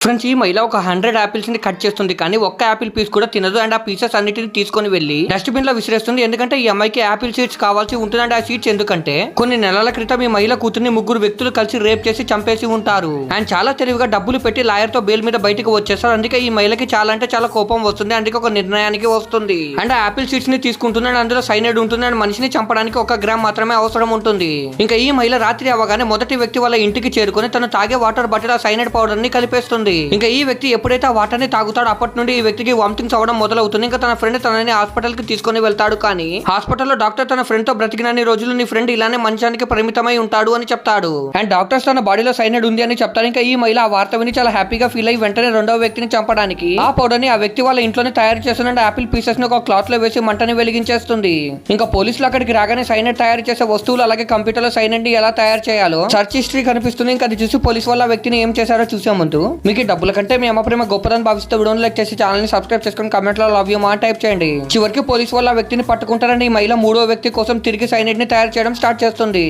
Friends, ఈ మహిళ ఒక 100 యాపిల్స్ ని కట్ చేస్తుంది. కానీ ఒక్క యాపిల్ పీస్ కూడా తినదు. అండ్ ఆ పీసెస్ అన్నిటిని తీసుకొని వెళ్లి డస్ట్బిన్ లో విసిరేస్తుంది. ఎందుకంటే ఈ అమ్మాయికి యాపిల్ సీడ్స్ కావాల్సి ఉంటుంది. అండ్ ఆ సీడ్స్ ఎందుకంటే కొన్ని నెలల క్రితం ఈ మహిళ కూతుర్ని 3 వ్యక్తులు కలిసి రేప్ చేసి చంపేసి ఉంటారు. అండ్ చాలా తెలివిగా డబ్బులు పెట్టి లాయర్ తో బెయిల్ మీద బయటకు వచ్చేస్తారు. అందుకే ఈ మహిళకి చాలా అంటే చాలా కోపం వస్తుంది. అందుకే ఒక నిర్ణయానికి వస్తుంది. అండ్ ఆ యాపిల్ సీడ్స్ ని తీసుకుంటుంది. అండ్ అందులో సైనైడ్ ఉంటుంది. అండ్ మనిషిని చంపడానికి 1 గ్రామ్ మాత్రమే అవసరం ఉంటుంది. ఇంకా ఈ మహిళ రాత్రి అవగానే మొదటి వ్యక్తి వాళ్ళ ఇంటికి చేరుకుని తను తాగే వాటర్ బాటిల్ ఆ సైనైడ్ పౌడర్ ని కలిపేస్తుంది. ఇంకా ఈ వ్యక్తి ఎప్పుడైతే ఆ వాటర్ ని తాగుతాడో అప్పటి నుండి ఈ వ్యక్తికి వామిటింగ్స్ అవ్వడం మొదలవుతుంది. ఇంకా తన ఫ్రెండ్ తనని హాస్పిటల్ కి తీసుకుని వెళ్తాడు. కానీ హాస్పిటల్లో డాక్టర్ తన ఫ్రెండ్ తో బ్రతికినన్ని రోజులు నీ ఫ్రెండ్ ఇలానే మంచానికి పరిమితమై ఉంటాడు అని చెప్తాడు. అండ్ డాక్టర్స్ తన బాడీలో సైనైడ్ ఉంది అని చెప్తారు. ఇంకా ఈ మహిళ ఆ వార్త విని చాలా హ్యాపీగా ఫీల్ అయ్యి వెంటనే రెండవ వ్యక్తిని చంపడానికి ఆ పౌడర్ ని ఆ వ్యక్తి వాళ్ళ ఇంట్లోనే తయారు చేస్తున్న ఆపిల్ పీసెస్ ని ఒక క్లాత్ లో వేసి మంటని వెలిగించేస్తుంది. ఇంకా పోలీసులు అక్కడికి రాగానే సైనైడ్ తయారు చేసే వస్తువులు అలాగే కంప్యూటర్ లో సైనైడ్ ని ఎలా తయారు చేయాలో సర్చ్ హిస్టరీ కనిపిస్తుంది. ఇంకా అది చూసి పోలీసు వాళ్ళ వ్యక్తిని ఏం చేశారో చూసే ముందు మీకు డబ్బుల కంటే మీ అమ్మ ప్రేమ గొప్పదని భావిస్తే వీడియోని లైక్ చేసి ఛానల్ ని సబ్స్క్రైబ్ చేసుకుని కమెంట్ లో లవ్ యూ మా టైప్ చేయండి. చివరికి పోలీసు వాళ్ళ వ్యక్తిని పట్టుకుంటారని ఈ మహిళ 3వ వ్యక్తి కోసం తిరిగి సైనైడ్ ని తయారు చేయడం స్టార్ట్ చేస్తుంది.